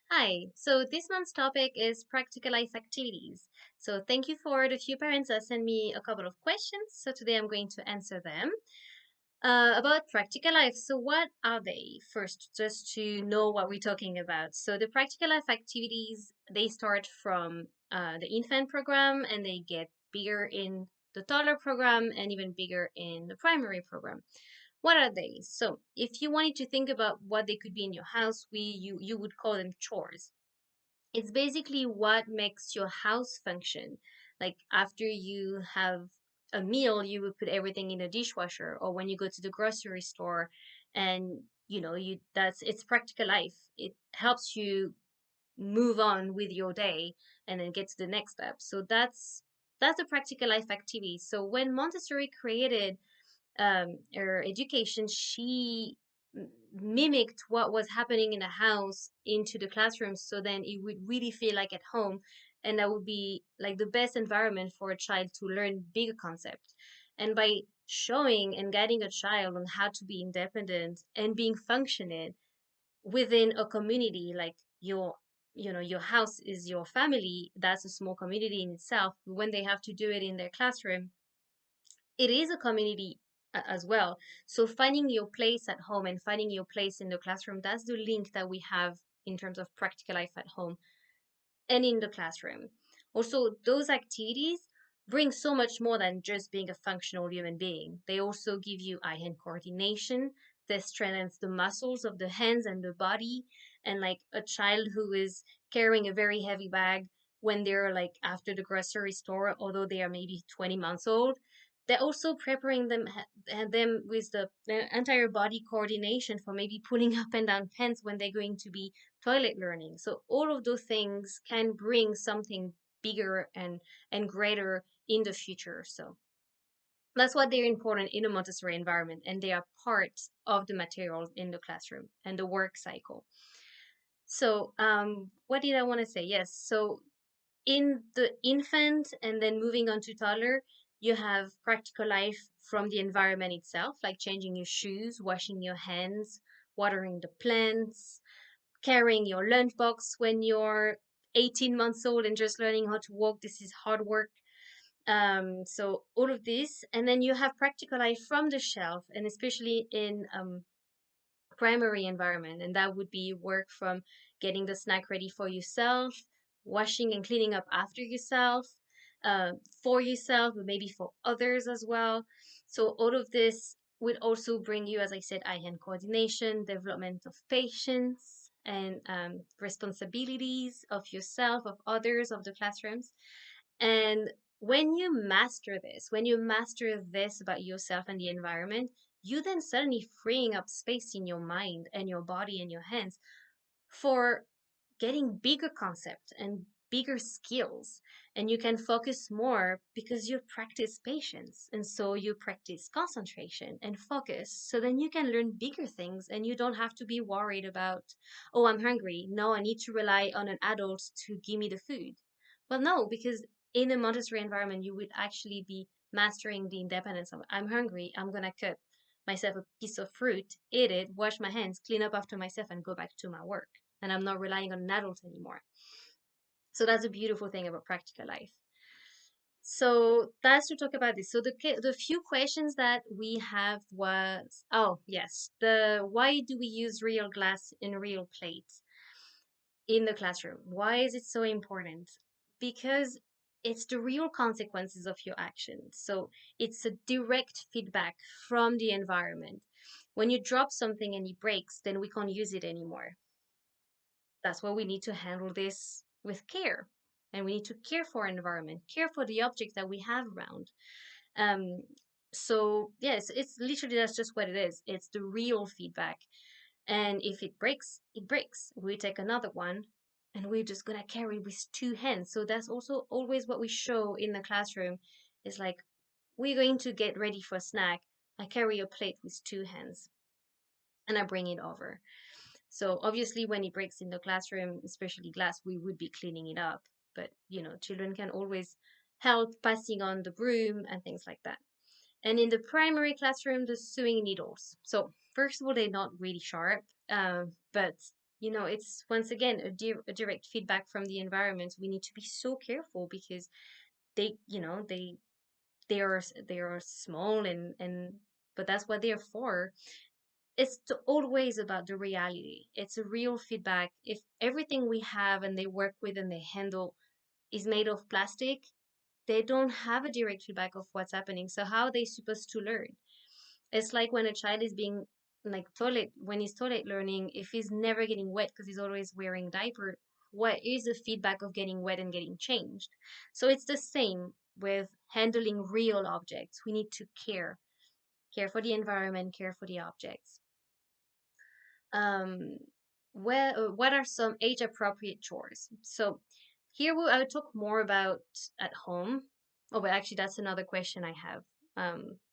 Hi, so this month's topic is practical life activities. So thank you for the few parents that sent me a couple of questions. So today I'm going to answer them. About practical life. So what are they? First, just to know what we're talking about. So the practical life activities, they start from the infant program and they get bigger in the toddler program and even bigger in the primary program. What are they? So if you wanted to think about what they could be in your house, you would call them chores. It's basically what makes your house function. Like after you have a meal, you would put everything in a dishwasher, or when you go to the grocery store and you that's it's practical life. It helps you move on with your day and then get to the next step. So that's a practical life activity. So when Montessori created her education, she mimicked what was happening in the house into the classroom, so then it would really feel like at home, and that would be like the best environment for a child to learn bigger concepts. And by showing and guiding a child on how to be independent and being functioning within a community, like your house is your family, that's a small community in itself. When they have to do it in their classroom, it is a community as well. So finding your place at home and finding your place in the classroom, that's the link that we have in terms of practical life at home and in the classroom. Also, those activities bring so much more than just being a functional human being. They also give you eye-hand coordination. They strengthens the muscles of the hands and the body. And like a child who is carrying a very heavy bag when they're like after the grocery store, although they are maybe 20 months old, they're also preparing them with the entire body coordination for maybe pulling up and down pants when they're going to be toilet learning. So all of those things can bring something bigger and greater in the future. So that's why they're important in a Montessori environment, and they are part of the materials in the classroom and the work cycle. So what did I want to say? Yes. So in the infant and then moving on to toddler, you have practical life from the environment itself, like changing your shoes, washing your hands, watering the plants, carrying your lunchbox when you're 18 months old and just learning how to walk. This is hard work. So all of this, and then you have practical life from the shelf, and especially in primary environment, and that would be work from getting the snack ready for yourself, washing and cleaning up after yourself, uh, for yourself, but maybe for others as well. So all of this would also bring you, as I said, eye-hand coordination, development of patience, and responsibilities of yourself, of others, of the classrooms. And when you master this about yourself and the environment, you then suddenly freeing up space in your mind and your body and your hands for getting bigger concepts and bigger skills. And you can focus more because you practice patience, and so you practice concentration and focus, so then you can learn bigger things and you don't have to be worried about, oh, I'm hungry, no, I need to rely on an adult to give me the food. Well, no, because in a Montessori environment you would actually be mastering the independence of, I'm hungry, I'm gonna cut myself a piece of fruit, eat it, wash my hands, clean up after myself, and go back to my work. And I'm not relying on an adult anymore. So that's a beautiful thing about practical life. So that's to talk about this. So the few questions that we have was, oh yes, the why do we use real glass in real plates in the classroom? Why is it so important? Because it's the real consequences of your actions. So it's a direct feedback from the environment. When you drop something and it breaks, then we can't use it anymore. That's why we need to handle this with care. And we need to care for our environment, care for the objects that we have around. Um, so yes, it's literally that's just what it is. It's the real feedback. And if it breaks, it breaks. We take another one and we're just gonna carry with two hands. So that's also always what we show in the classroom. Is like we're going to get ready for a snack. I carry a plate with two hands and I bring it over. So obviously, when it breaks in the classroom, especially glass, we would be cleaning it up. But children can always help passing on the broom and things like that. And in the primary classroom, the sewing needles. So first of all, they're not really sharp, but It's once again a direct feedback from the environment. We need to be so careful because they are small, and but that's what they're for. It's always about the reality. It's a real feedback. If everything we have and they work with and they handle is made of plastic, they don't have a direct feedback of what's happening. So how are they supposed to learn? It's like when a child is being like toilet when he's toilet learning, if he's never getting wet because he's always wearing diaper, what is the feedback of getting wet and getting changed? So it's the same with handling real objects. We need to care for the environment, care for the objects. um what are some age appropriate chores? So here I'll talk more about at home. Oh, but actually that's another question I have.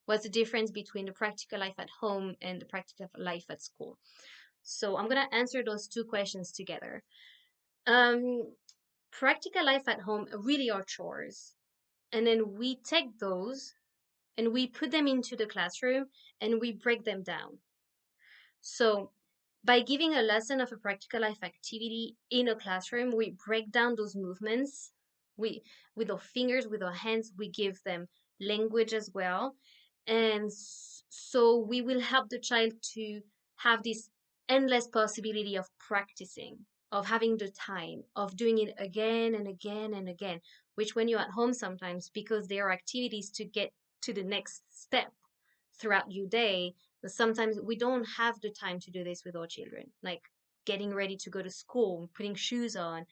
What's the difference between the practical life at home and the practical life at school? So I'm gonna answer those two questions together. um Practical life at home really are chores, and then we take those and we put them into the classroom and we break them down. So, by giving a lesson of a practical life activity in a classroom, we break down those movements. We, with our fingers, with our hands, we give them language as well. And so we will help the child to have this endless possibility of practicing, of having the time, of doing it again and again and again, which when you're at home sometimes, because there are activities to get to the next step throughout your day, but sometimes we don't have the time to do this with our children, like getting ready to go to school, putting shoes on.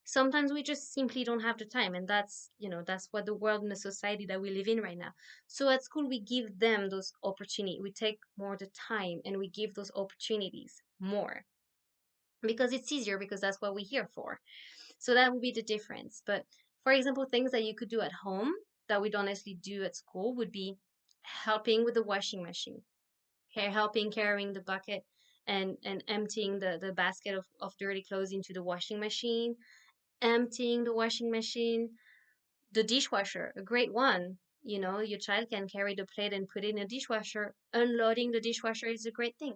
Sometimes we just simply don't have the time, and that's what the world and the society that we live in right now. So at school we give them those opportunities. We take more the time and we give those opportunities more because it's easier, because that's what we're here for. So that would be the difference. But for example, things that you could do at home that we don't necessarily do at school would be helping with the washing machine, helping carrying the bucket and emptying the basket of dirty clothes into the washing machine, emptying the washing machine, the dishwasher, a great one. Your child can carry the plate and put it in a dishwasher. Unloading the dishwasher is a great thing.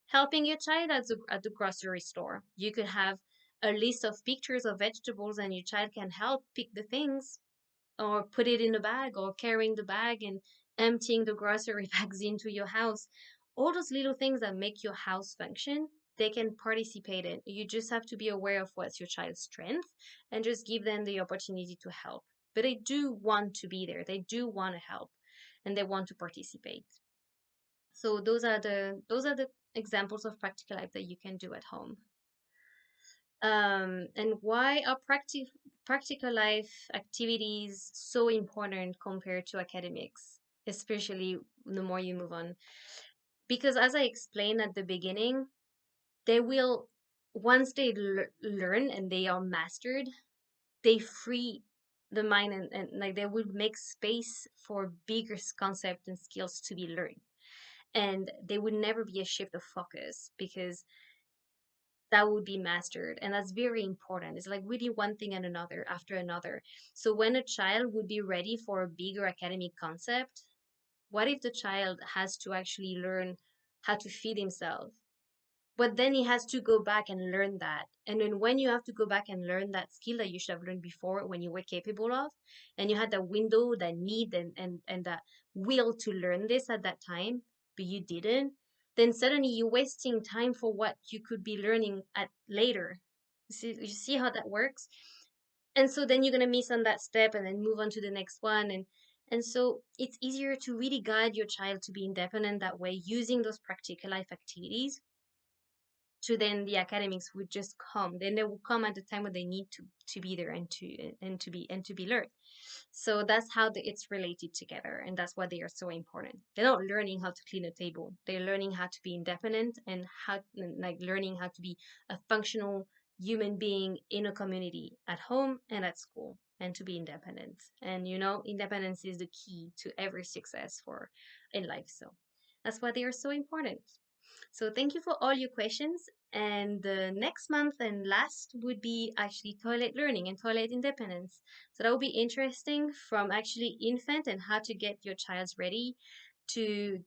Helping your child at the grocery store. You could have a list of pictures of vegetables and your child can help pick the things or put it in a bag or carrying the bag and emptying the grocery bags into your house. All those little things that make your house function, they can participate in. You just have to be aware of what's your child's strength and just give them the opportunity to help. But they do want to be there. They do want to help and they want to participate. So those are the examples of practical life that you can do at home. And why are practical life activities so important compared to academics, especially the more you move on? Because as I explained at the beginning, they will, once they learn and they are mastered, they free the mind, and like they will make space for bigger concepts and skills to be learned. And there would never be a shift of focus because that would be mastered, and that's very important. It's like really one thing and another after another. So when a child would be ready for a bigger academic concept, what if the child has to actually learn how to feed himself, but then he has to go back and learn that? And then when you have to go back and learn that skill that you should have learned before when you were capable of, and you had that window, that need, and that will to learn this at that time, but you didn't, then suddenly you're wasting time for what you could be learning at later. You see how that works? And so then you're gonna miss on that step and then move on to the next one. And so it's easier to really guide your child to be independent that way, using those practical life activities. To then the academics would just come, then they will come at the time when they need to be there and to be learned. So that's how it's related together, and that's why they are so important. They're not learning how to clean a table, they're learning how to be independent, and how, like, learning how to be a functional human being in a community at home and at school, and to be independent. And independence is the key to every success for in life. So that's why they are so important. So thank you for all your questions. And the next month and last would be actually toilet learning and toilet independence. So that will be interesting, from actually infant and how to get your child ready to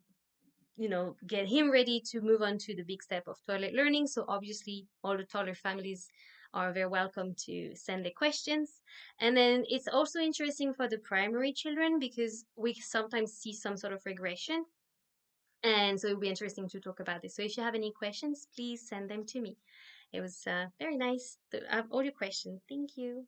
get him ready to move on to the big step of toilet learning. So obviously, all the toddler families are very welcome to send their questions. And then it's also interesting for the primary children because we sometimes see some sort of regression. And so it'll be interesting to talk about this. So if you have any questions, please send them to me. It was very nice to have all your questions. Thank you.